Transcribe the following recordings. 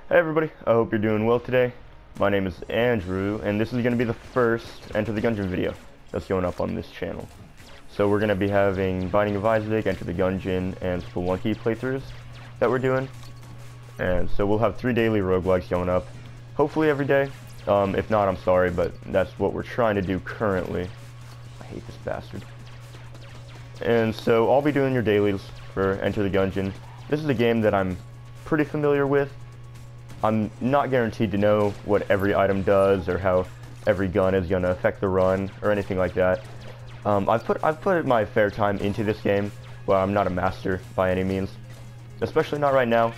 Hey everybody, I hope you're doing well today. My name is Andrew, and this is going to be the first Enter the Gungeon video that's going up on this channel. So we're going to be having Binding of Isaac, Enter the Gungeon, and Spelunky playthroughs that we're doing. And so we'll have 3 daily roguelikes going up, hopefully every day. If not, I'm sorry, but that's what we're trying to do currently. I hate this bastard. And so I'll be doing your dailies for Enter the Gungeon. This is a game that I'm pretty familiar with. I'm not guaranteed to know what every item does or how every gun is going to affect the run or anything like that. I've put my fair time into this game. Well, I'm not a master by any means, especially not right now.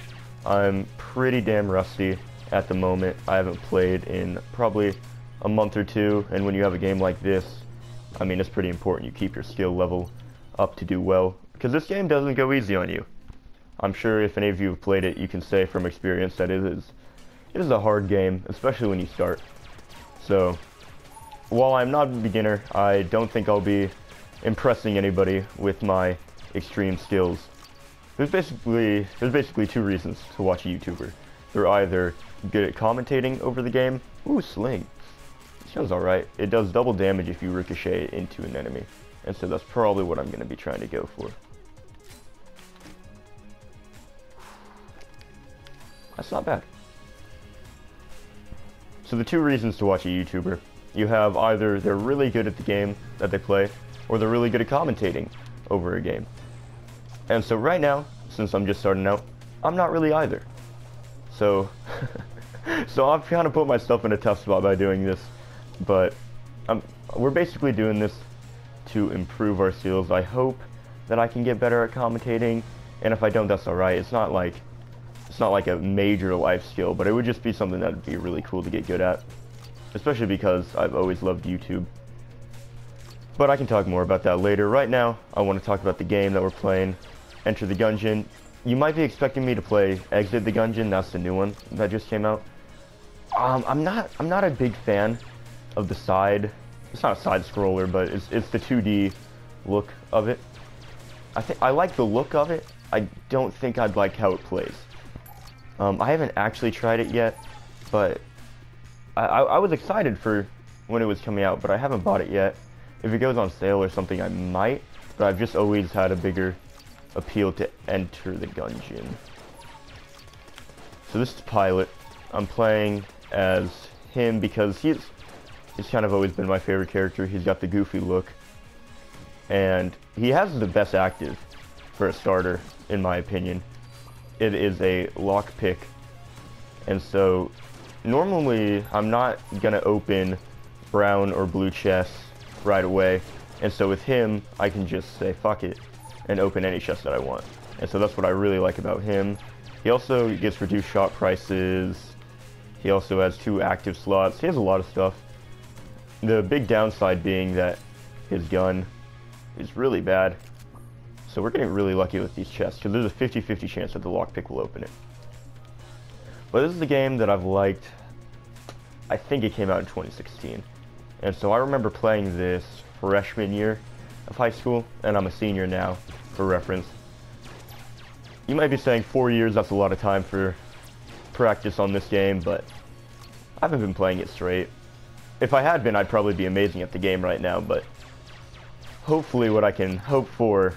I'm pretty damn rusty at the moment. I haven't played in probably a month or two, and when you have a game like this, I mean, it's pretty important you keep your skill level up to do well, because this game doesn't go easy on you. I'm sure if any of you have played it, you can say from experience that it is a hard game, especially when you start. So, while I'm not a beginner, I don't think I'll be impressing anybody with my extreme skills. There's basically 2 reasons to watch a YouTuber. They're either good at commentating over the game. Ooh, sling. This sounds alright. It does double damage if you ricochet it into an enemy. And so that's probably what I'm going to be trying to go for. That's not bad. So the 2 reasons to watch a YouTuber. You have either they're really good at the game that they play, or they're really good at commentating over a game. And so right now, since I'm just starting out, I'm not really either. So, so I've kind of put myself in a tough spot by doing this. But we're basically doing this to improve our skills. I hope that I can get better at commentating, and if I don't, that's alright. It's not like a major life skill, but it would just be something that would be really cool to get good at. Especially because I've always loved YouTube. But I can talk more about that later. Right now, I want to talk about the game that we're playing, Enter the Gungeon. You might be expecting me to play Exit the Gungeon. That's the new one that just came out. I'm not a big fan of the side. It's not a side scroller, but it's the 2D look of it. I like the look of it. I don't think I'd like how it plays. I haven't actually tried it yet, but I was excited for when it was coming out, but I haven't bought it yet. If it goes on sale or something, I might, but I've just always had a bigger appeal to Enter the Gungeon. So this is Pilot. I'm playing as him because he's kind of always been my favorite character. He's got the goofy look, and he has the best active for a starter, in my opinion. It is a lockpick, and so normally I'm not gonna open brown or blue chests right away, and so with him I can just say fuck it and open any chest that I want, and so that's what I really like about him. He also gets reduced shot prices. He also has 2 active slots. He has a lot of stuff. The big downside being that his gun is really bad. So we're getting really lucky with these chests, because there's a 50-50 chance that the lockpick will open it. But this is a game that I've liked. I think it came out in 2016. And so I remember playing this freshman year of high school, and I'm a senior now, for reference. You might be saying 4 years, that's a lot of time for practice on this game, but I haven't been playing it straight. If I had been, I'd probably be amazing at the game right now, but hopefully what I can hope for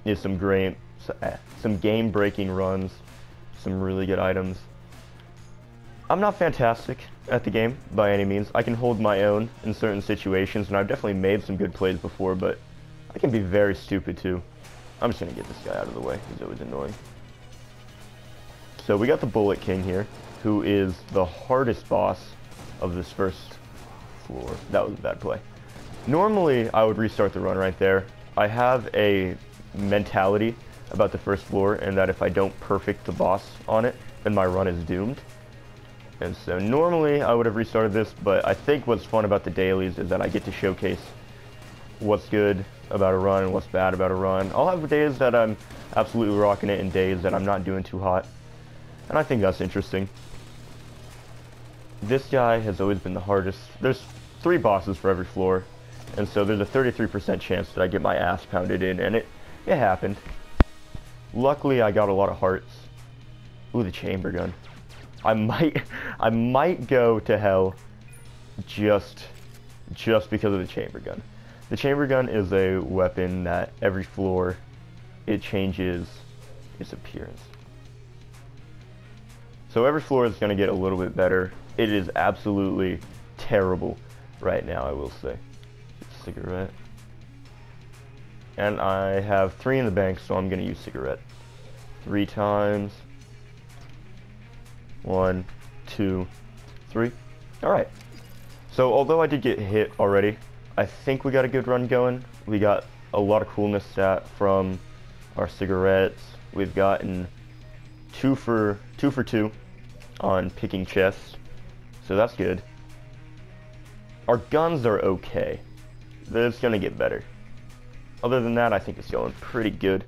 is some game-breaking runs, some really good items. I'm not fantastic at the game by any means. I can hold my own in certain situations, and I've definitely made some good plays before, but I can be very stupid too. I'm just gonna get this guy out of the way. He's always annoying. So we got the Bullet King here, who is the hardest boss of this first floor. That was a bad play. Normally, I would restart the run right there. I have a mentality about the first floor, and that if I don't perfect the boss on it, then my run is doomed. And so normally I would have restarted this, but I think what's fun about the dailies is that I get to showcase what's good about a run and what's bad about a run. I'll have days that I'm absolutely rocking it and days that I'm not doing too hot, and I think that's interesting. This guy has always been the hardest. There's 3 bosses for every floor, and so there's a 33% chance that I get my ass pounded in, and it happened. Luckily, I got a lot of hearts. Ooh, the chamber gun. I might I might go to hell just because of the chamber gun. The chamber gun is a weapon that every floor it changes its appearance. So every floor is going to get a little bit better. It is absolutely terrible right now, I will say. Cigarette. And I have 3 in the bank, so I'm going to use cigarette. 3 times. 1, 2, 3. Alright. So although I did get hit already, I think we got a good run going. We got a lot of coolness stat from our cigarettes. We've gotten 2 for 2 on picking chests, so that's good. Our guns are okay. It's gonna get better. Other than that, I think it's going pretty good.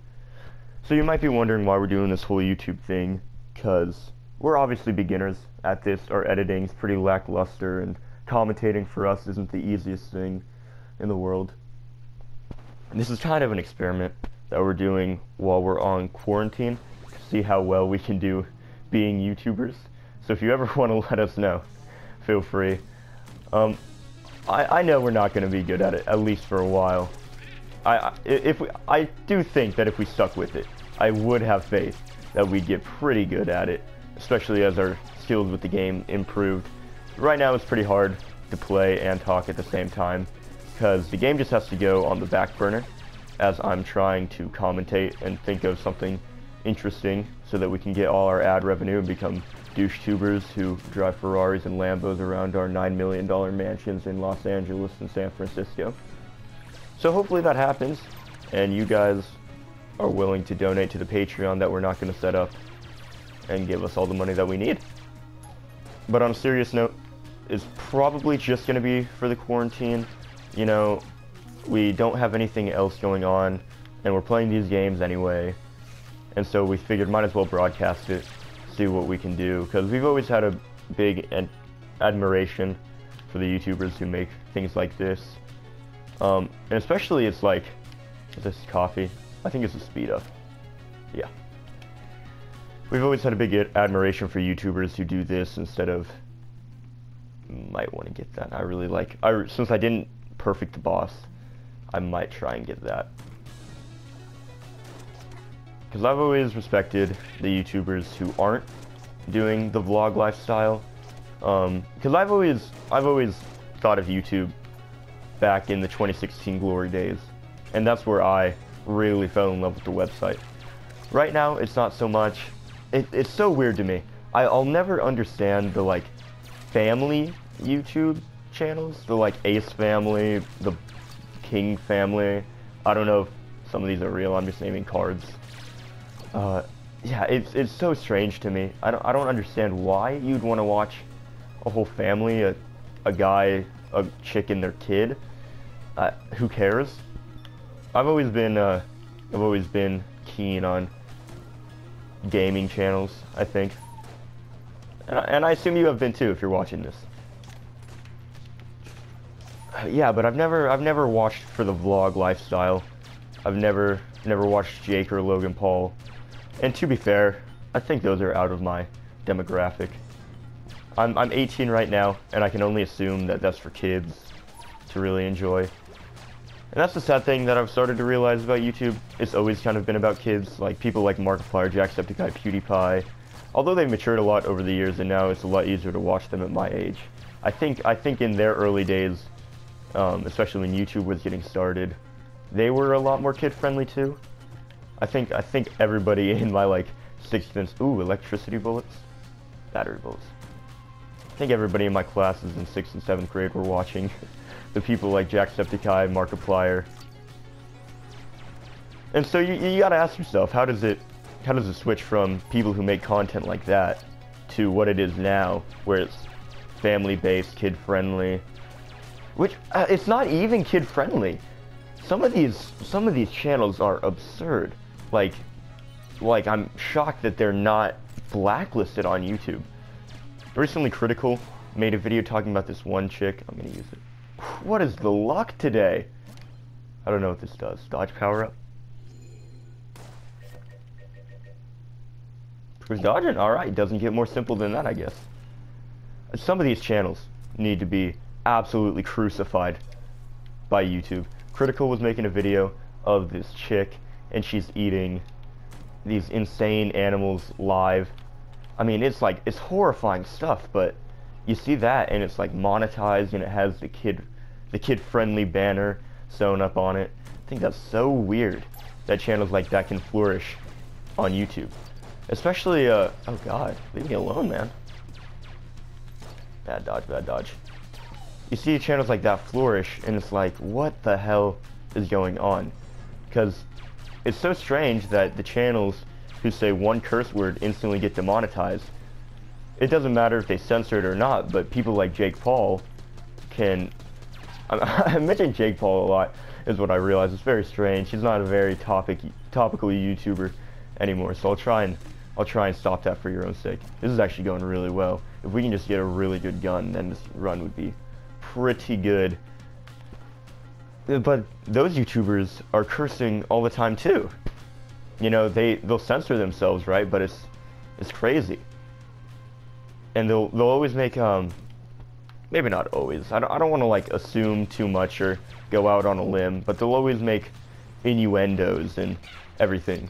So you might be wondering why we're doing this whole YouTube thing, because we're obviously beginners at this. Our editing's pretty lackluster, and commentating for us isn't the easiest thing in the world. And this is kind of an experiment that we're doing while we're on quarantine to see how well we can do being YouTubers. So if you ever want to let us know, feel free. I know we're not going to be good at it, at least for a while. I do think that if we stuck with it, I would have faith that we'd get pretty good at it, especially as our skills with the game improved. Right now it's pretty hard to play and talk at the same time, because the game just has to go on the back burner as I'm trying to commentate and think of something interesting so that we can get all our ad revenue and become douche tubers who drive Ferraris and Lambos around our $9 million mansions in Los Angeles and San Francisco. So hopefully that happens, and you guys are willing to donate to the Patreon that we're not going to set up and give us all the money that we need. But on a serious note, it's probably just going to be for the quarantine. You know, we don't have anything else going on, and we're playing these games anyway, and so we figured might as well broadcast it, see what we can do, because we've always had a big admiration for the YouTubers who make things like this. And especially it's like, is this coffee? I think it's a speed up. Yeah. We've always had a big admiration for YouTubers who do this instead of, might want to get that. I really like, since I didn't perfect the boss, I might try and get that. Because I've always respected the YouTubers who aren't doing the vlog lifestyle. Because I've always thought of YouTube back in the 2016 glory days, and that's where I really fell in love with the website. Right now, it's not so much. It's so weird to me. I'll never understand the like family YouTube channels, the like Ace Family, the King Family. I don't know if some of these are real. I'm just naming cards. Yeah, it's so strange to me. I don't understand why you'd want to watch a whole family, a guy, a chick, and their kid. Who cares? I've always been keen on gaming channels, I think, and I assume you have been too if you're watching this. Yeah, but I've never watched for the vlog lifestyle. I've never watched Jake or Logan Paul. And to be fair, I think those are out of my demographic. I'm 18 right now, and I can only assume that that's for kids to really enjoy. And that's the sad thing that I've started to realize about YouTube. It's always kind of been about kids, like people like Markiplier, Jacksepticeye, PewDiePie. Although they've matured a lot over the years, and now it's a lot easier to watch them at my age. I think in their early days, especially when YouTube was getting started, they were a lot more kid-friendly too. I think everybody in my like 6th and electricity bullets, battery bullets. I think everybody in my classes in 6th and 7th grade were watching the people like Jacksepticeye, Markiplier. And so you gotta ask yourself, how does it switch from people who make content like that to what it is now, where it's family-based, kid-friendly, which it's not even kid-friendly. Some of these channels are absurd. Like I'm shocked that they're not blacklisted on YouTube. Recently, Critical made a video talking about this one chick. I'm gonna use it. What is the luck today? I don't know what this does. Dodge power up. Who's dodging? Alright, doesn't get more simple than that, I guess. Some of these channels need to be absolutely crucified by YouTube. Critical was making a video of this chick, and she's eating these insane animals live. I mean, it's like, it's horrifying stuff, but you see that, and it's like monetized, and it has the kid-friendly banner sewn up on it. I think that's so weird that channels like that can flourish on YouTube. Especially, oh god, leave me alone, man. Bad dodge, bad dodge. You see channels like that flourish, and it's like, what the hell is going on? Because it's so strange that the channels who say one curse word instantly get demonetized. It doesn't matter if they censor it or not, but people like Jake Paul can... I mention Jake Paul a lot, is what I realize. It's very strange. He's not a very topical YouTuber anymore, so I'll try and stop that for your own sake. This is actually going really well. If we can just get a really good gun, then this run would be pretty good. But those YouTubers are cursing all the time too. You know, they'll censor themselves, right? But it's crazy. And they'll always make maybe not always. I don't want to like assume too much or go out on a limb, but they'll always make innuendos and everything.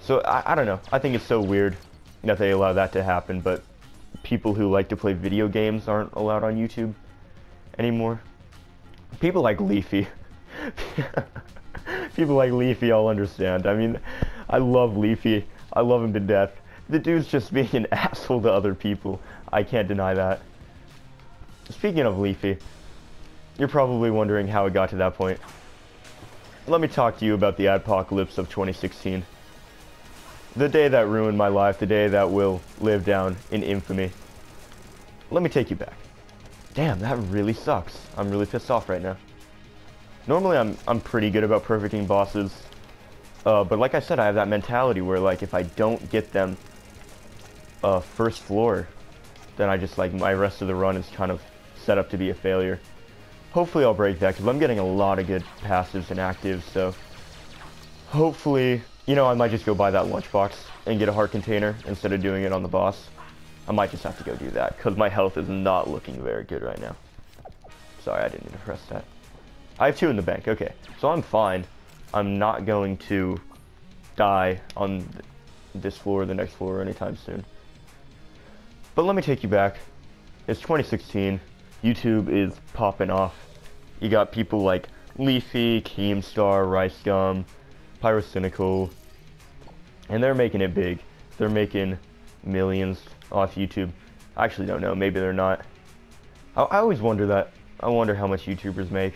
So I don't know. I think it's so weird that they allow that to happen, but people who like to play video games aren't allowed on YouTube anymore. People like Leafy. People like Leafy, I'll understand. I mean, I love Leafy. I love him to death. The dude's just being an asshole to other people. I can't deny that. Speaking of Leafy, you're probably wondering how it got to that point. Let me talk to you about the apocalypse of 2016. The day that ruined my life, the day that will live down in infamy. Let me take you back. Damn, that really sucks. I'm really pissed off right now. Normally I'm pretty good about perfecting bosses, but like I said, I have that mentality where like if I don't get them first floor, then I just like my rest of the run is kind of set up to be a failure. Hopefully I'll break that because I'm getting a lot of good passives and actives, so hopefully, you know, I might just go buy that lunchbox and get a heart container instead of doing it on the boss. I might just have to go do that because my health is not looking very good right now. Sorry, I didn't need to press that. I have 2 in the bank, okay. So I'm fine. I'm not going to die on this floor or the next floor anytime soon. But let me take you back. It's 2016. YouTube is popping off. You got people like Leafy, Keemstar, RiceGum, Pyrocynical, and they're making it big. They're making millions off YouTube. I actually don't know. Maybe they're not. I always wonder that. I wonder how much YouTubers make.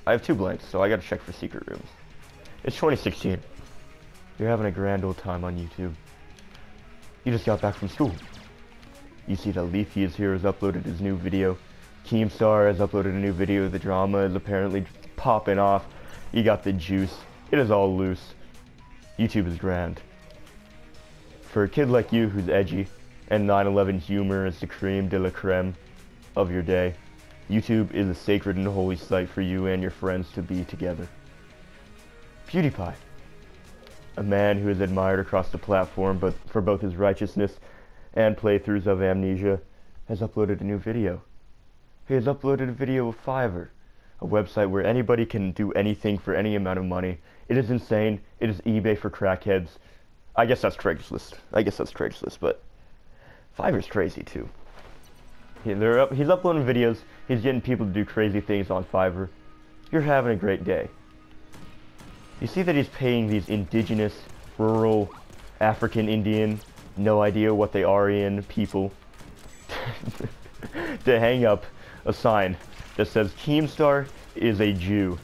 I have 2 blanks, so I gotta check for secret rooms. It's 2016. You're having a grand old time on YouTube. You just got back from school. You see that Leafy is here, has uploaded his new video. Keemstar has uploaded a new video. The drama is apparently popping off. You got the juice. It is all loose. YouTube is grand. For a kid like you who's edgy, and 9/11 humor is the creme de la creme of your day, YouTube is a sacred and holy site for you and your friends to be together. PewDiePie, a man who is admired across the platform but for both his righteousness and playthroughs of Amnesia, has uploaded a new video. He has uploaded a video of Fiverr, a website where anybody can do anything for any amount of money. It is insane. It is eBay for crackheads. I guess that's Craigslist. But Fiverr's crazy too. He's uploading videos. He's getting people to do crazy things on Fiverr. You're having a great day. You see that he's paying these indigenous, rural, African Indian, no idea what they are in people to hang up a sign that says Keemstar is a Jew.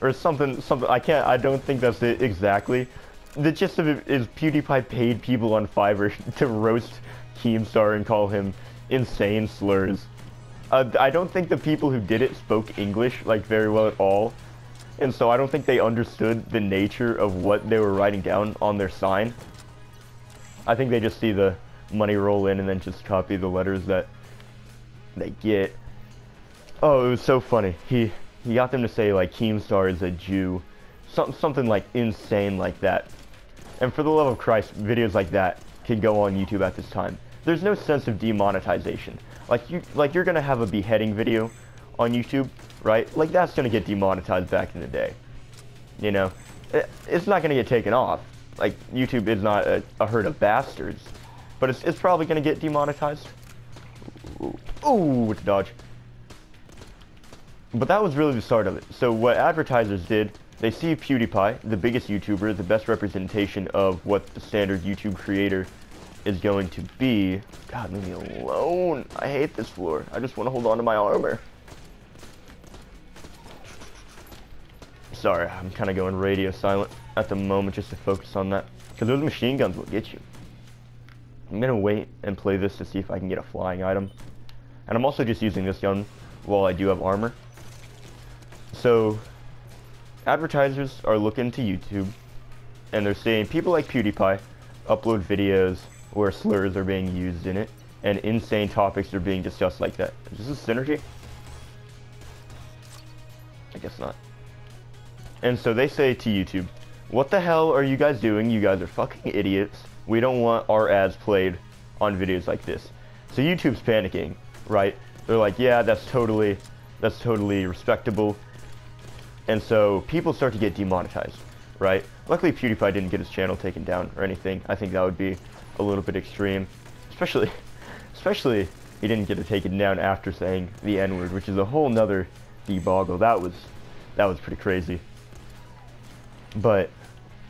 Or something, I don't think that's it exactly. The gist of it is PewDiePie paid people on Fiverr to roast Keemstar and call him insane slurs. I don't think the people who did it spoke English like very well at all, and so I don't think they understood the nature of what they were writing down on their sign. I think they just see the money roll in and then just copy the letters that they get. Oh, it was so funny. He got them to say like Keemstar is a Jew, something like insane like that. And for the love of Christ, videos like that can go on YouTube at this time. There's no sense of demonetization. Like you're gonna have a beheading video on YouTube, right? Like that's gonna get demonetized back in the day. You know, it's not gonna get taken off. Like YouTube is not a herd of bastards, but it's probably gonna get demonetized. Ooh, with the dodge. But that was really the start of it. So what advertisers did, they see PewDiePie, the biggest YouTuber, the best representation of what the standard YouTube creator is going to be. God, leave me alone. I hate this floor. I just want to hold on to my armor. Sorry, I'm kind of going radio silent at the moment just to focus on that. Because those machine guns will get you. I'm going to wait and play this to see if I can get a flying item. And I'm also just using this gun while I do have armor. So, advertisers are looking to YouTube, and they're saying people like PewDiePie upload videos where slurs are being used in it, and insane topics are being discussed like that. Is this a synergy? I guess not. And so they say to YouTube, what the hell are you guys doing? You guys are fucking idiots. We don't want our ads played on videos like this. So YouTube's panicking, right? They're like, yeah, that's totally respectable. And so people start to get demonetized, right? Luckily PewDiePie didn't get his channel taken down or anything. I think that would be a little bit extreme. Especially he didn't get it taken down after saying the N-word, which is a whole nother deboggle. That was pretty crazy. But,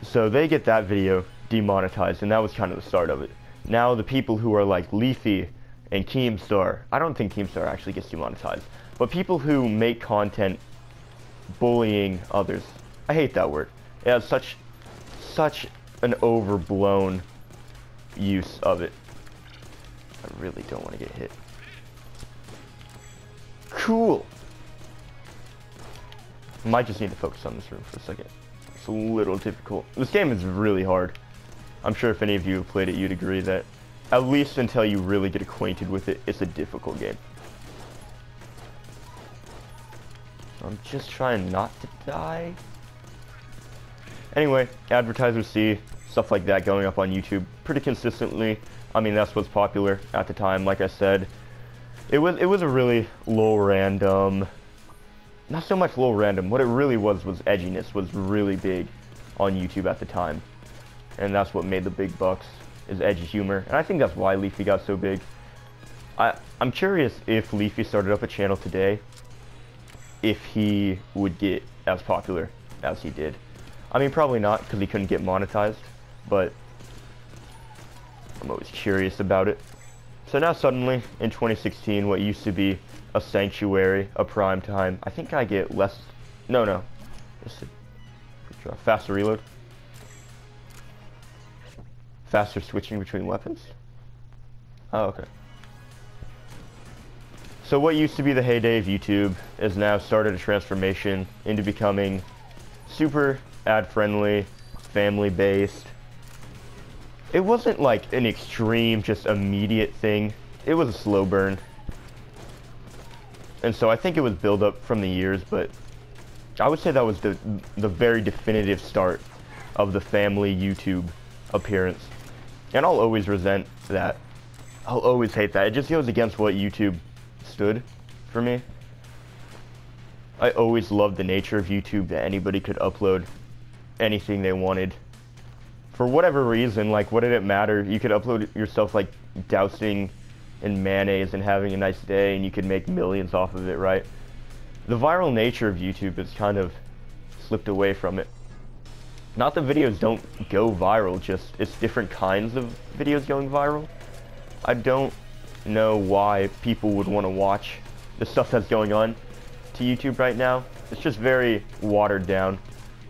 so they get that video demonetized, and that was kind of the start of it. Now the people who are like Leafy and Keemstar, I don't think Keemstar actually gets demonetized, but people who make content bullying others, I hate that word. It has such an overblown use of it. I really don't want to get hit. Cool. Might just need to focus on this room for a second. It's a little difficult. This game is really hard. I'm sure if any of you have played it, you'd agree that at least until you really get acquainted with it, it's a difficult game. I'm just trying not to die. Anyway, advertisers see stuff like that going up on YouTube pretty consistently. I mean, that's what's popular at the time. Like I said, it was a really low random, not so much low random. What it really was edginess was really big on YouTube at the time, and that's what made the big bucks, is edgy humor. And I think that's why Leafy got so big. I'm curious if Leafy started up a channel today, if he would get as popular as he did. I mean, probably not, because he couldn't get monetized, but I'm always curious about it. So now suddenly, in 2016, what used to be a sanctuary, a prime time, I think I get less, no, just a faster reload. Faster switching between weapons? Oh, okay. So what used to be the heyday of YouTube has now started a transformation into becoming super ad-friendly, family-based. It wasn't like an extreme, just immediate thing. It was a slow burn. And so I think it was built up from the years, but I would say that was the very definitive start of the family YouTube appearance. And I'll always resent that. I'll always hate that. It just goes against what YouTube stood for me. I always loved the nature of YouTube, that anybody could upload anything they wanted. For whatever reason, like, what did it matter? You could upload yourself, like, dousing in mayonnaise and having a nice day, and you could make millions off of it, right? The viral nature of YouTube has kind of slipped away from it. Not that videos don't go viral, just it's different kinds of videos going viral. I don't know why people would want to watch the stuff that's going on to YouTube right now. It's just very watered down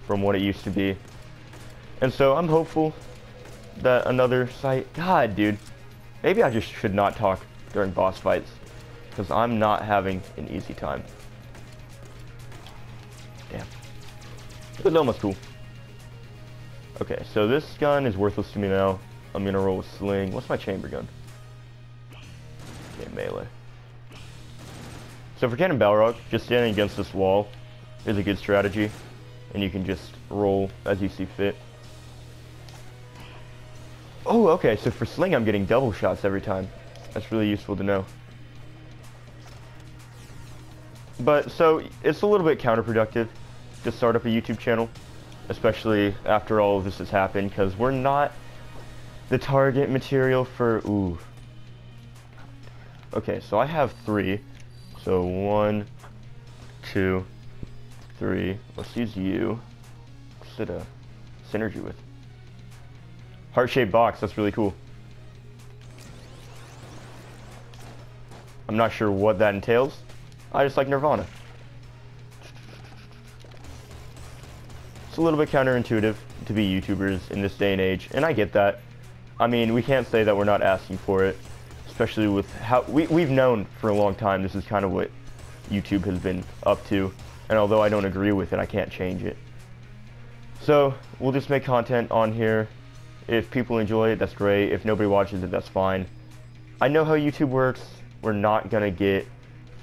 from what it used to be. And so I'm hopeful that another site... God, dude. Maybe I just should not talk during boss fights, because I'm not having an easy time. Damn. But almost cool. Okay, so this gun is worthless to me now. I'm gonna roll with sling. What's my chamber gun? Okay, melee. So for Cannon Balrog, just standing against this wall is a good strategy, and you can just roll as you see fit. Oh, okay, so for Sling I'm getting double shots every time. That's really useful to know. But, so, it's a little bit counterproductive to start up a YouTube channel, especially after all of this has happened, because we're not the target material for, ooh. Okay, so I have 3. So 1, 2, 3. Let's use you. What's it synergy with? Heart-shaped box, that's really cool. I'm not sure what that entails. I just like Nirvana. It's a little bit counterintuitive to be YouTubers in this day and age, and I get that. I mean, we can't say that we're not asking for it, especially with how we've known for a long time this is kind of what YouTube has been up to, and although I don't agree with it, I can't change it. So, we'll just make content on here. If people enjoy it, that's great. If nobody watches it, that's fine. I know how YouTube works. We're not gonna get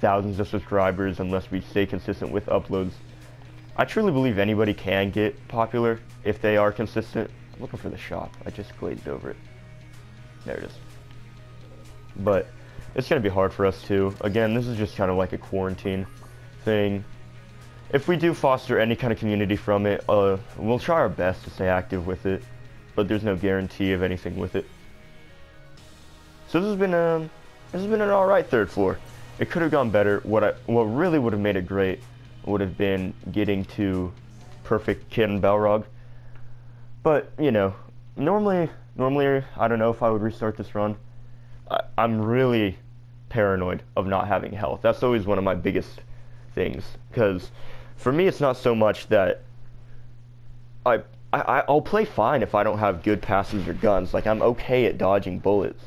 thousands of subscribers unless we stay consistent with uploads. I truly believe anybody can get popular if they are consistent. I'm looking for the shop. I just glazed over it. There it is. But it's gonna be hard for us too. Again, this is just kind of like a quarantine thing. If we do foster any kind of community from it, we'll try our best to stay active with it, but there's no guarantee of anything with it. So this has been an alright third floor. It could have gone better. What really would have made it great would have been getting to perfect kit and Balrog. But, you know, normally, I don't know if I would restart this run. I'm really paranoid of not having health. That's always one of my biggest things. Because for me, it's not so much that I'll play fine if I don't have good passes or guns. Like, I'm okay at dodging bullets.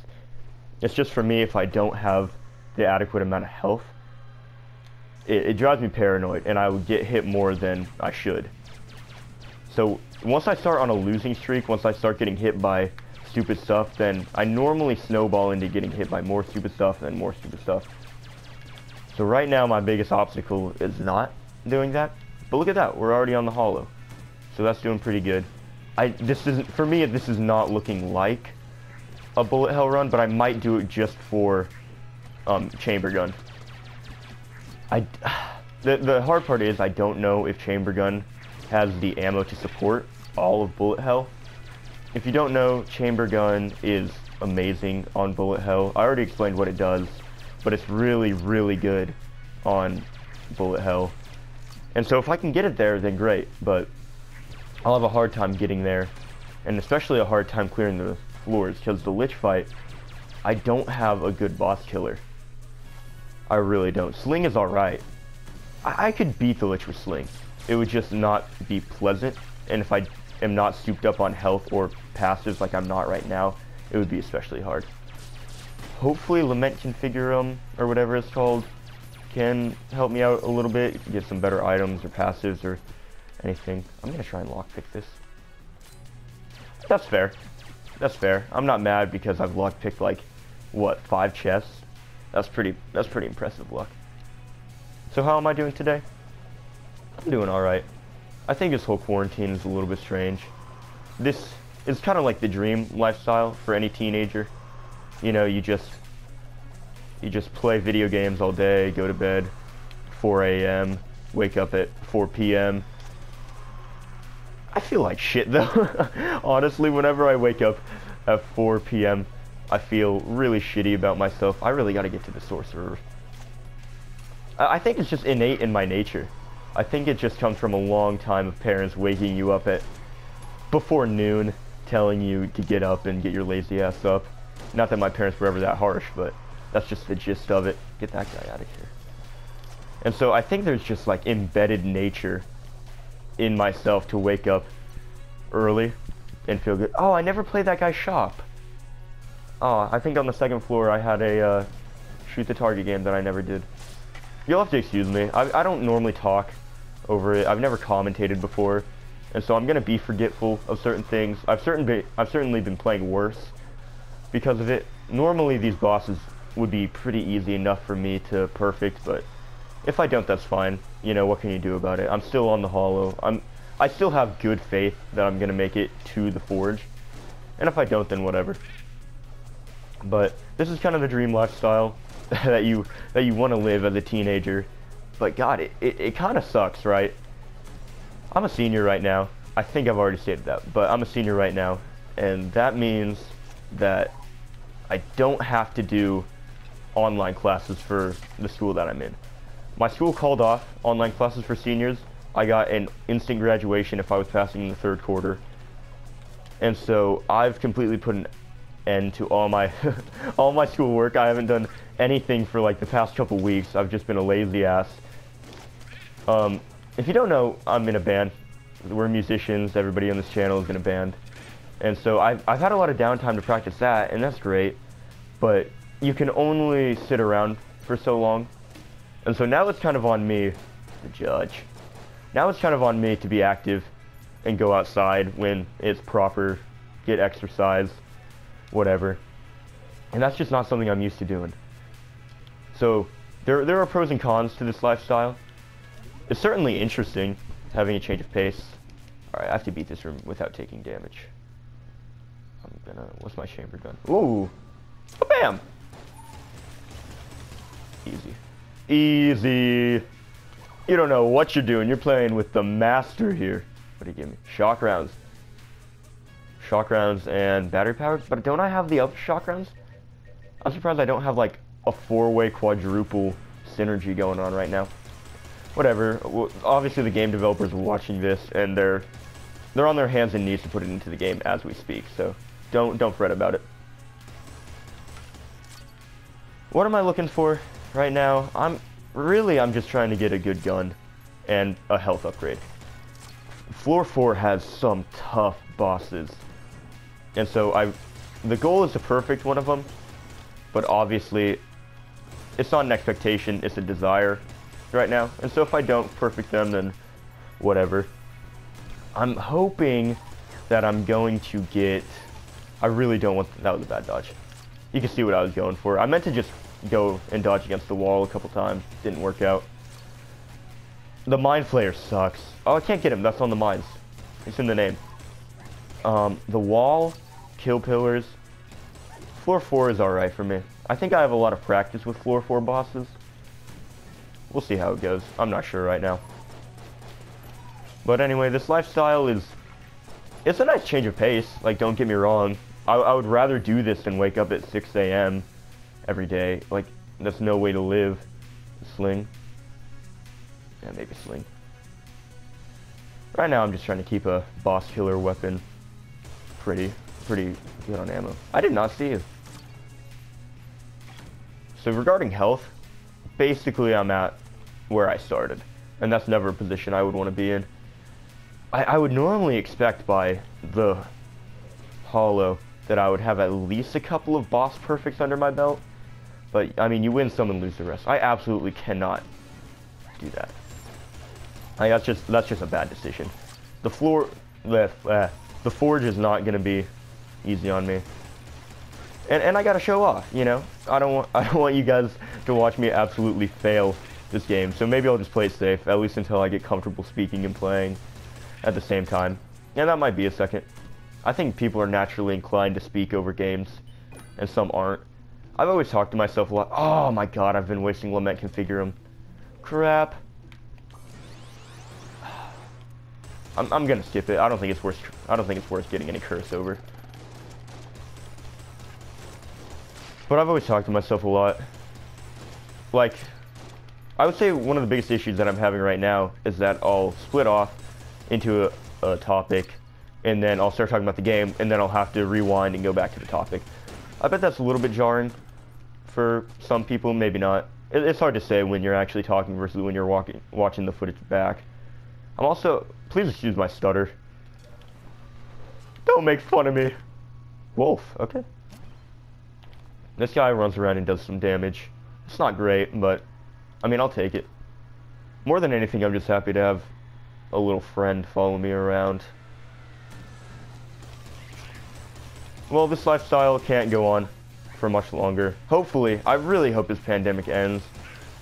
It's just for me, if I don't have the adequate amount of health, it drives me paranoid, and I would get hit more than I should. So once I start on a losing streak, once I start getting hit by stupid stuff, then I normally snowball into getting hit by more stupid stuff and more stupid stuff. So right now my biggest obstacle is not doing that. But look at that, we're already on the hollow. So that's doing pretty good. For me, this is not looking like a bullet hell run, but I might do it just for chamber gun. The hard part is I don't know if chamber gun has the ammo to support all of bullet hell. If you don't know, chamber gun is amazing on bullet hell. I already explained what it does, but it's really, really good on bullet hell. And so if I can get it there, then great, but I'll have a hard time getting there, and especially a hard time clearing the floors, because the Lich fight, I don't have a good boss killer. I really don't. Sling is alright. I could beat the Lich with Sling. It would just not be pleasant, and if I am not souped up on health or passives like I'm not right now, it would be especially hard. Hopefully Lament Configure, or whatever it's called, can help me out a little bit, get some better items or passives or anything. I'm gonna try and lockpick this. That's fair. That's fair. I'm not mad because I've lockpicked like, what, 5 chests? That's pretty impressive luck. So how am I doing today? I'm doing alright. I think this whole quarantine is a little bit strange. This is kind of like the dream lifestyle for any teenager. You know, you just play video games all day, go to bed 4 a.m., wake up at 4 p.m. I feel like shit though. Honestly, whenever I wake up at 4 p.m., I feel really shitty about myself. I really gotta get to the sorcerer. I think it's just innate in my nature. I think it just comes from a long time of parents waking you up at before noon, telling you to get up and get your lazy ass up. Not that my parents were ever that harsh, but that's just the gist of it. Get that guy out of here. And so I think there's just like embedded nature in myself to wake up early and feel good. Oh, I never played that guy's shop. Oh, I think on the second floor I had a shoot the target game that I never did. You'll have to excuse me. I don't normally talk over it. I've never commentated before, and so I'm gonna be forgetful of certain things. I've certainly been playing worse because of it. Normally these bosses would be pretty easy enough for me to perfect, but if I don't, that's fine. You know, what can you do about it? I'm still on the hollow. I still have good faith that I'm gonna make it to the forge. And if I don't, then whatever. But this is kind of the dream lifestyle that you want to live as a teenager. But God, it kind of sucks, right? I'm a senior right now. I think I've already stated that, but I'm a senior right now, and that means that I don't have to do online classes for the school that I'm in. My school called off online classes for seniors. I got an instant graduation if I was passing in the third quarter. And so I've completely put an end to all my all my schoolwork. I haven't done anything for like the past couple weeks. I've just been a lazy ass. If you don't know, I'm in a band. We're musicians. Everybody on this channel is in a band. And so I've had a lot of downtime to practice that, and that's great. But you can only sit around for so long. And so now it's kind of on me, the judge. Now it's kind of on me to be active and go outside when it's proper, get exercise, whatever. And that's just not something I'm used to doing. So there are pros and cons to this lifestyle. It's certainly interesting having a change of pace. Alright, I have to beat this room without taking damage. What's my chamber gun? Ooh! Bam! Easy. Easy! You don't know what you're doing. You're playing with the master here. What do you give me? Shock rounds. Shock rounds and battery powered. But don't I have the other shock rounds? I'm surprised I don't have like a 4-way quadruple synergy going on right now. Whatever. Well, obviously the game developers are watching this and they're on their hands and knees to put it into the game as we speak. So don't fret about it. What am I looking for right now? I'm just trying to get a good gun and a health upgrade. Floor 4 has some tough bosses. And so the goal is to perfect one of them, but obviously it's not an expectation, it's a desire right now. And so if I don't perfect them, then whatever. I'm hoping that I'm going to get... I really don't want... That was a bad dodge. You can see what I was going for. I meant to just go and dodge against the wall a couple times. Didn't work out. The Mind Flayer sucks. Oh, I can't get him. That's on the mines. It's in the name. The wall, kill pillars. Floor 4 is alright for me. I think I have a lot of practice with floor 4 bosses. We'll see how it goes. I'm not sure right now. But anyway, this lifestyle is... It's a nice change of pace. Like, don't get me wrong. I would rather do this than wake up at 6 a.m. every day. Like, that's no way to live. Sling. Yeah, maybe sling. Right now, I'm just trying to keep a boss killer weapon pretty good on ammo. I did not see you. So regarding health, basically I'm at where I started. And that's never a position I would want to be in. I would normally expect by the holo that I would have at least a couple of boss perfects under my belt. But, I mean, you win some and lose the rest. I absolutely cannot do that. Like, that's just a bad decision. The forge is not going to be easy on me. And I got to show off, you know? I don't want you guys to watch me absolutely fail this game. So maybe I'll just play it safe, at least until I get comfortable speaking and playing at the same time. And that might be a second. I think people are naturally inclined to speak over games, and some aren't. I've always talked to myself a lot. Oh my god, I've been wasting Lament Configurum. Crap. I'm gonna skip it. I don't think it's worth getting any curse over. But I've always talked to myself a lot. Like, I would say one of the biggest issues that I'm having right now is that I'll split off into a topic, and then I'll start talking about the game, and then I'll have to rewind and go back to the topic. I bet that's a little bit jarring for some people, maybe not. It's hard to say when you're actually talking versus when you're watching the footage back. I'm also... Please excuse my stutter. Don't make fun of me. Wolf, okay. This guy runs around and does some damage. It's not great, but... I mean, I'll take it. More than anything, I'm just happy to have a little friend follow me around. Well, this lifestyle can't go on for much longer. Hopefully, I really hope this pandemic ends.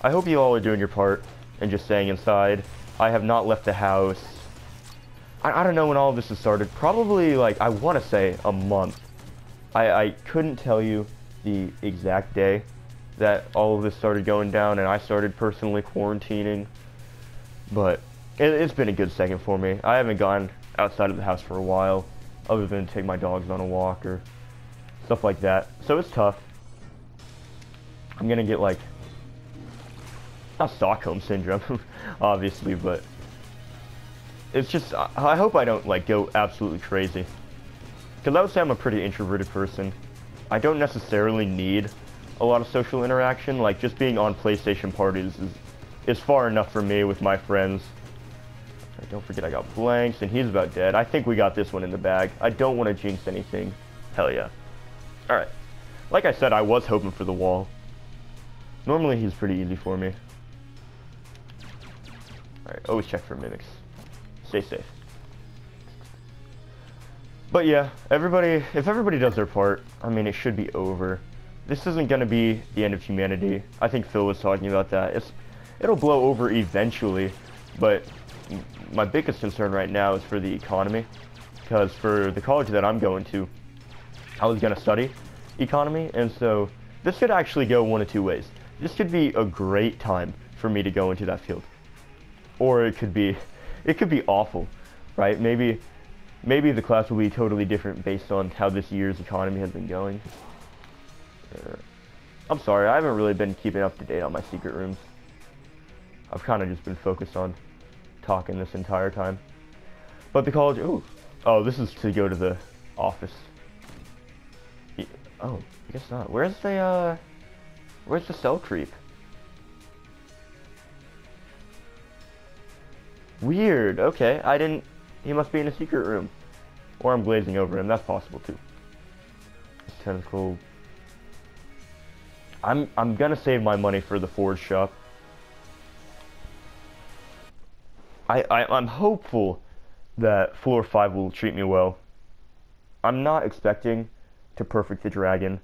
I hope you all are doing your part and just staying inside. I have not left the house. I don't know when all of this has started. Probably, like, I want to say a month. I couldn't tell you the exact day that all of this started going down and I started personally quarantining, but it's been a good second for me. I haven't gone outside of the house for a while, other than take my dogs on a walk or stuff like that. So it's tough. I'm gonna get like, not Stockholm syndrome, obviously, but it's just, I hope I don't like go absolutely crazy. Because I would say I'm a pretty introverted person. I don't necessarily need a lot of social interaction. Like just being on PlayStation parties is far enough for me with my friends. Don't forget I got blanks and he's about dead. I think we got this one in the bag. I don't want to jinx anything. Hell yeah. Alright. Like I said, I was hoping for the wall. Normally he's pretty easy for me. Alright, always check for mimics. Stay safe. But yeah, if everybody does their part, I mean, it should be over. This isn't going to be the end of humanity. I think Phil was talking about that. It'll blow over eventually, but my biggest concern right now is for the economy, because for the college that I'm going to, I was going to study economy, and so this could actually go one of two ways. This could be a great time for me to go into that field, or it could be awful, right? Maybe the class will be totally different based on how this year's economy has been going. I'm sorry, I haven't really been keeping up to date on my secret rooms. I've kind of just been focused on talking this entire time. But the college, oh, this is to go to the office. Oh, I guess not. Where's the cell creep? Weird, okay, he must be in a secret room. Or I'm glazing over him, that's possible too. Tentacle. I'm gonna save my money for the forge shop. I'm hopeful that floor 5 will treat me well. I'm not expecting to perfect the dragon.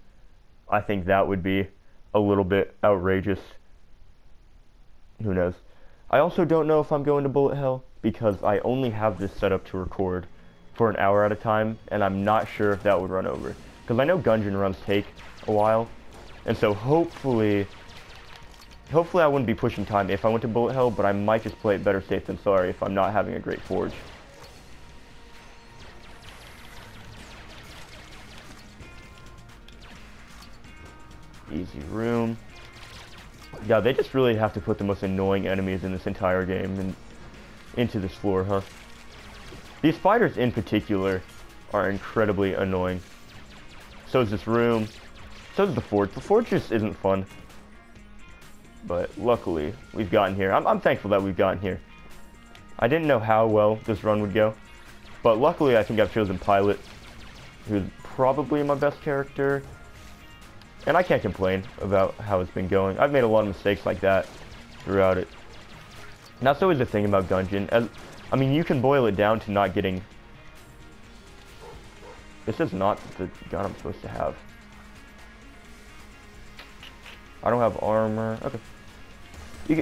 I think that would be a little bit outrageous. Who knows? I also don't know if I'm going to bullet hell because I only have this set up to record for an hour at a time, and I'm not sure if that would run over. Because I know Gungeon runs take a while, and so hopefully I wouldn't be pushing time if I went to bullet hell, but I might just play it better safe than sorry if I'm not having a great forge. Easy room. Yeah, they just really have to put the most annoying enemies in this entire game into this floor, huh? These spiders in particular are incredibly annoying. So is this room. So is the forge. The forge just isn't fun. But luckily, we've gotten here. I'm thankful that we've gotten here. I didn't know how well this run would go. But luckily, I think I've chosen Pilot, who's probably my best character. And I can't complain about how it's been going. I've made a lot of mistakes like that throughout it. And that's always the thing about Gungeon. I mean, you can boil it down to not getting... This is not the gun I'm supposed to have. I don't have armor. Okay.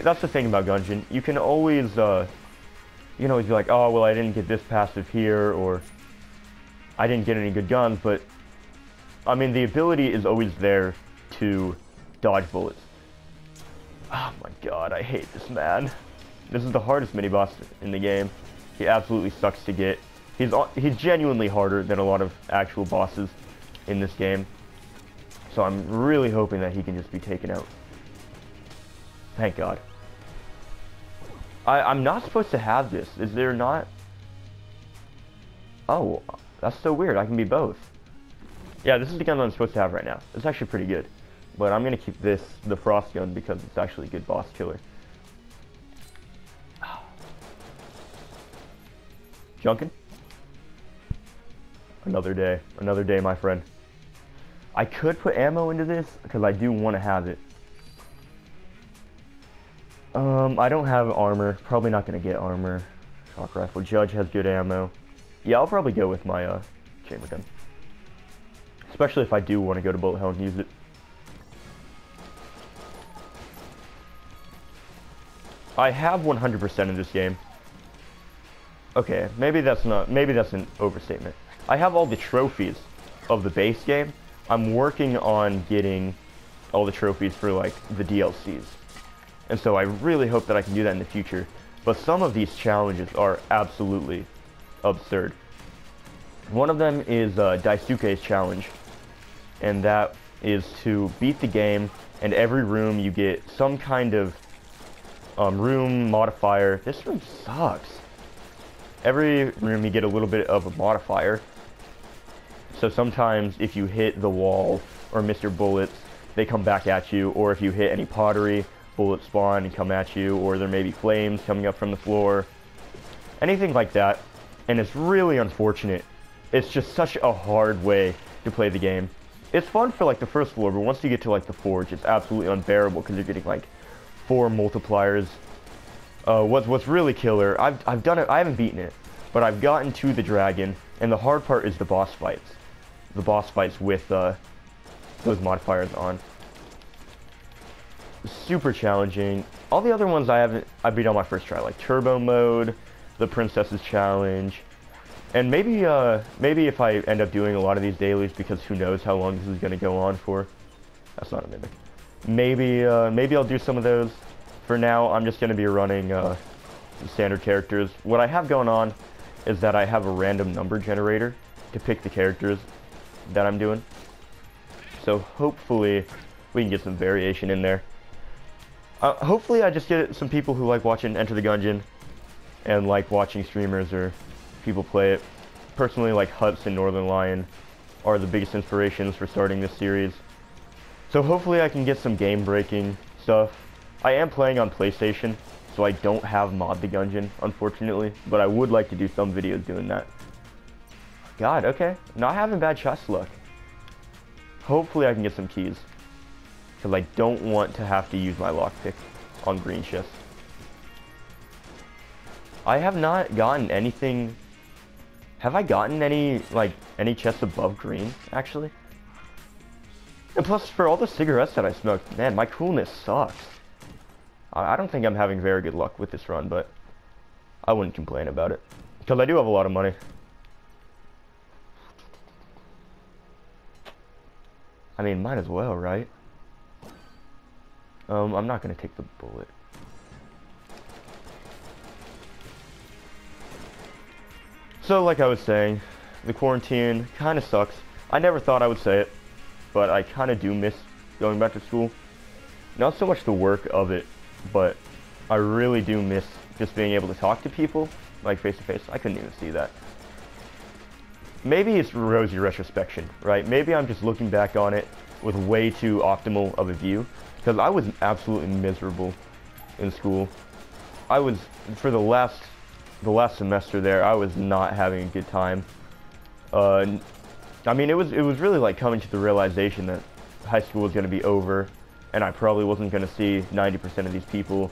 That's the thing about Gungeon. You can always be like, oh, well, I didn't get this passive here, or I didn't get any good guns, but I mean, the ability is always there to dodge bullets. Oh my god, I hate this man. This is the hardest mini-boss in the game. He absolutely sucks to get. He's genuinely harder than a lot of actual bosses in this game. So I'm really hoping that he can just be taken out. Thank god. I'm not supposed to have this. Is there not? Oh, that's so weird. I can be both. Yeah, this is the gun that I'm supposed to have right now. It's actually pretty good. But I'm going to keep this, the frost gun, because it's actually a good boss killer. Junkin? Another day, my friend. I could put ammo into this, because I do want to have it. I don't have armor. Probably not going to get armor. Shock rifle. Judge has good ammo. Yeah, I'll probably go with my chamber gun. Especially if I do want to go to bullet hell and use it. I have 100% in this game. Okay, maybe that's an overstatement. I have all the trophies of the base game, I'm working on getting all the trophies for like the DLCs. And so I really hope that I can do that in the future. But some of these challenges are absolutely absurd. One of them is Daisuke's challenge. And that is to beat the game, and every room you get some kind of room modifier. This room sucks. Every room you get a little bit of a modifier. So sometimes if you hit the wall or miss your bullets, they come back at you. Or if you hit any pottery, bullets spawn and come at you. Or there may be flames coming up from the floor. Anything like that. And it's really unfortunate. It's just such a hard way to play the game. It's fun for like the first floor, but once you get to like the forge, it's absolutely unbearable because you're getting like 4 multipliers. What's really killer, I've done it, I haven't beaten it, but I've gotten to the dragon, and the hard part is the boss fights. The boss fights with those modifiers on. Super challenging. All the other ones I beat on my first try, like turbo mode, the princess's challenge. And maybe if I end up doing a lot of these dailies, because who knows how long this is going to go on for. That's not a mimic. Maybe I'll do some of those. For now, I'm just going to be running standard characters. What I have going on is that I have a random number generator to pick the characters that I'm doing. So hopefully we can get some variation in there. Hopefully I just get some people who like watching Enter the Gungeon and like watching streamers or people play it. Personally, like Huts and Northern Lion are the biggest inspirations for starting this series. So hopefully I can get some game-breaking stuff. I am playing on PlayStation, so I don't have Mod the Gungeon, unfortunately, but I would like to do some videos doing that. God, okay. Not having bad chest luck. Hopefully I can get some keys, because I don't want to have to use my lockpick on green chests. I have not gotten anything. Have I gotten any chests above green, actually? And plus, for all the cigarettes that I smoked, man, my coolness sucks. I don't think I'm having very good luck with this run, but I wouldn't complain about it. Because I do have a lot of money. I mean, might as well, right? I'm not going to take the bullet. So, like I was saying, the quarantine kind of sucks. I never thought I would say it, but I kind of do miss going back to school. Not so much the work of it, but I really do miss just being able to talk to people, like face to face. I couldn't even see that. Maybe it's rosy retrospection, right? Maybe I'm just looking back on it with way too optimal of a view, because I was absolutely miserable in school. I was, for the last semester there, I was not having a good time. I mean, it was really like coming to the realization that high school was going to be over, and I probably wasn't going to see 90% of these people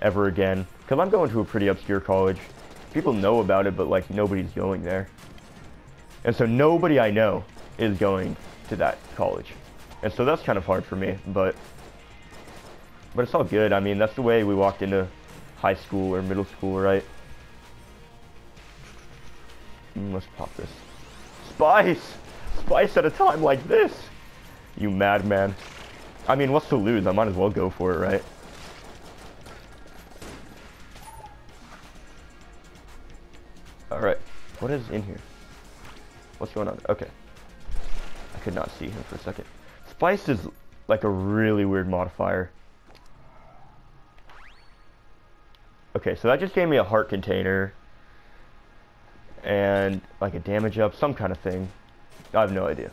ever again. Because I'm going to a pretty obscure college. People know about it, but like nobody's going there. And so nobody I know is going to that college. And so that's kind of hard for me, but it's all good. I mean, that's the way we walked into high school or middle school, right? Let's pop this. Spice! Spice at a time like this! You madman. I mean, what's to lose? I might as well go for it, right? Alright. What is in here? What's going on? Okay. I could not see him for a second. Spice is like a really weird modifier. Okay, so that just gave me a heart container. And like a damage up, some kind of thing. I have no idea.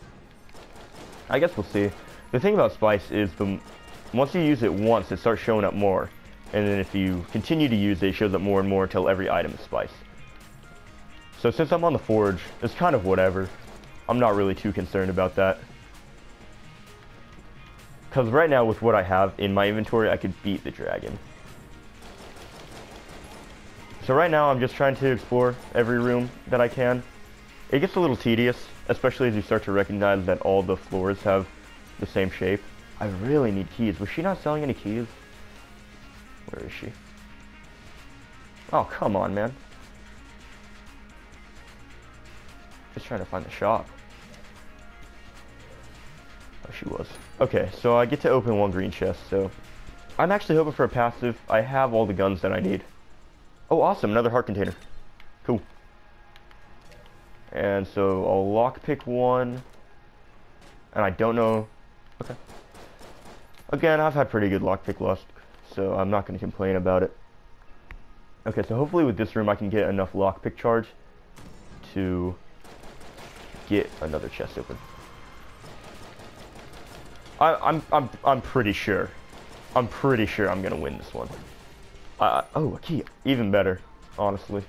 I guess we'll see. The thing about Spice is once you use it once, it starts showing up more. And then if you continue to use it, it shows up more and more until every item is Spice. So since I'm on the forge, it's kind of whatever. I'm not really too concerned about that. Because right now with what I have in my inventory, I could beat the dragon. So right now I'm just trying to explore every room that I can. It gets a little tedious, especially as you start to recognize that all the floors have the same shape. I really need keys. Was she not selling any keys? Where is she? Oh, come on, man. Just trying to find the shop. she was. Okay, so I get to open one green chest, so I'm actually hoping for a passive. I have all the guns that I need. Oh, awesome, another heart container. Cool. And so I'll lockpick one. And I don't know. Okay. Again, I've had pretty good lockpick luck, so I'm not going to complain about it. Okay, so hopefully with this room I can get enough lockpick charge to get another chest open. I'm pretty sure. I'm pretty sure I'm gonna win this one. Oh, a key. Even better, honestly.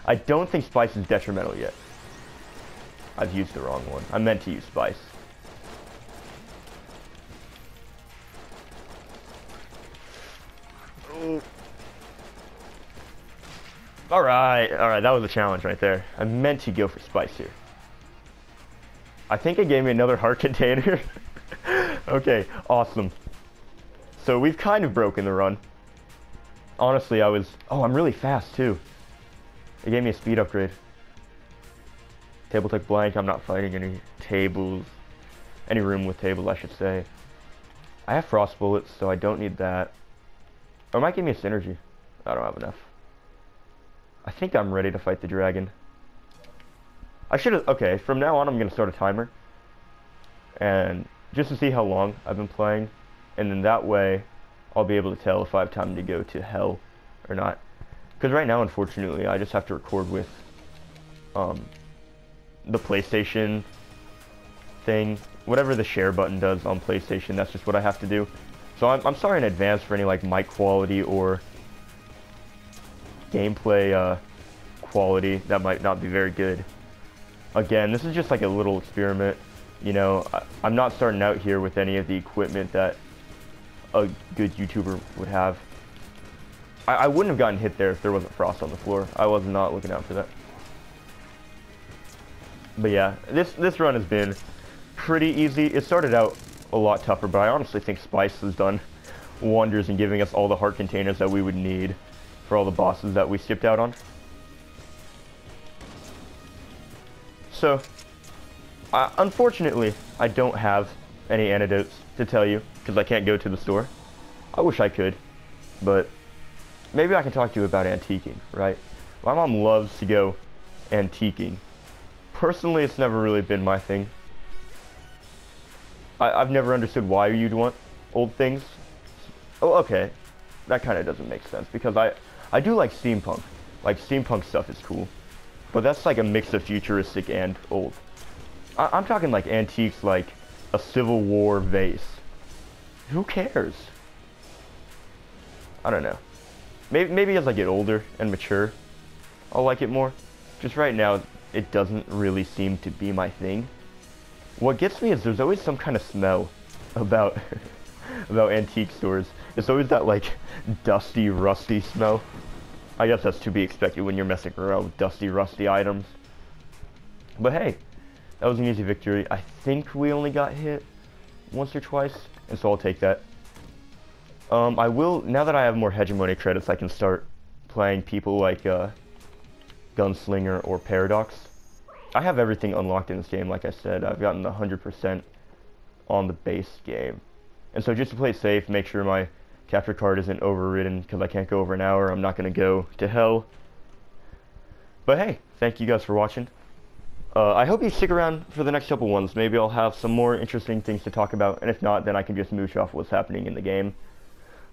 I don't think spice is detrimental yet. I've used the wrong one. I meant to use spice. Oh. Alright, that was a challenge right there. I meant to go for spice here. I think it gave me another heart container. Okay, awesome. So we've kind of broken the run. Honestly, oh, I'm really fast too. It gave me a speed upgrade. Table took blank. I'm not fighting any tables. Any room with tables, I should say. I have frost bullets, so I don't need that. Or it might give me a synergy. I don't have enough. I think I'm ready to fight the dragon. I should have... Okay, from now on I'm going to start a timer. And just to see how long I've been playing. And then that way I'll be able to tell if I have time to go to hell or not. Because right now, unfortunately, I just have to record with the PlayStation thing. Whatever the share button does on PlayStation, that's just what I have to do. So I'm sorry in advance for any like mic quality or gameplay quality that might not be very good. Again, this is just like a little experiment. You know, I'm not starting out here with any of the equipment that a good YouTuber would have. I wouldn't have gotten hit there if there wasn't frost on the floor. I was not looking out for that. But yeah, this run has been pretty easy. It started out a lot tougher, but I honestly think Spice has done wonders in giving us all the heart containers that we would need for all the bosses that we skipped out on. So, unfortunately, I don't have any antidotes to tell you because I can't go to the store. I wish I could, but maybe I can talk to you about antiquing, right? My mom loves to go antiquing. Personally, it's never really been my thing. I've never understood why you'd want old things. Oh, okay. That kind of doesn't make sense because I do like steampunk. Like, steampunk stuff is cool. But that's like a mix of futuristic and old. I'm talking like antiques, like a Civil War vase. Who cares? I don't know. Maybe as I get older and mature, I'll like it more. Just right now, it doesn't really seem to be my thing. What gets me is there's always some kind of smell about about antique stores. It's always that like dusty, rusty smell. I guess that's to be expected when you're messing around with dusty, rusty items. But hey, that was an easy victory. I think we only got hit once or twice, and so I'll take that. I will, now that I have more hegemony credits, I can start playing people like Gunslinger or Paradox. I have everything unlocked in this game, like I said. I've gotten the 100% on the base game. And so just to play safe, make sure my capture card isn't overridden, because I can't go over an hour. I'm not going to go to hell. But hey, thank you guys for watching. I hope you stick around for the next couple ones. Maybe I'll have some more interesting things to talk about, and if not, then I can just mooch off what's happening in the game.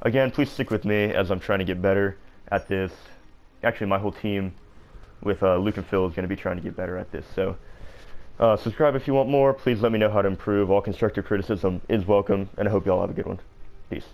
Again, please stick with me as I'm trying to get better at this. Actually, my whole team with Luke and Phil is going to be trying to get better at this. So, subscribe if you want more. Please let me know how to improve. All constructive criticism is welcome, and I hope you all have a good one. Peace.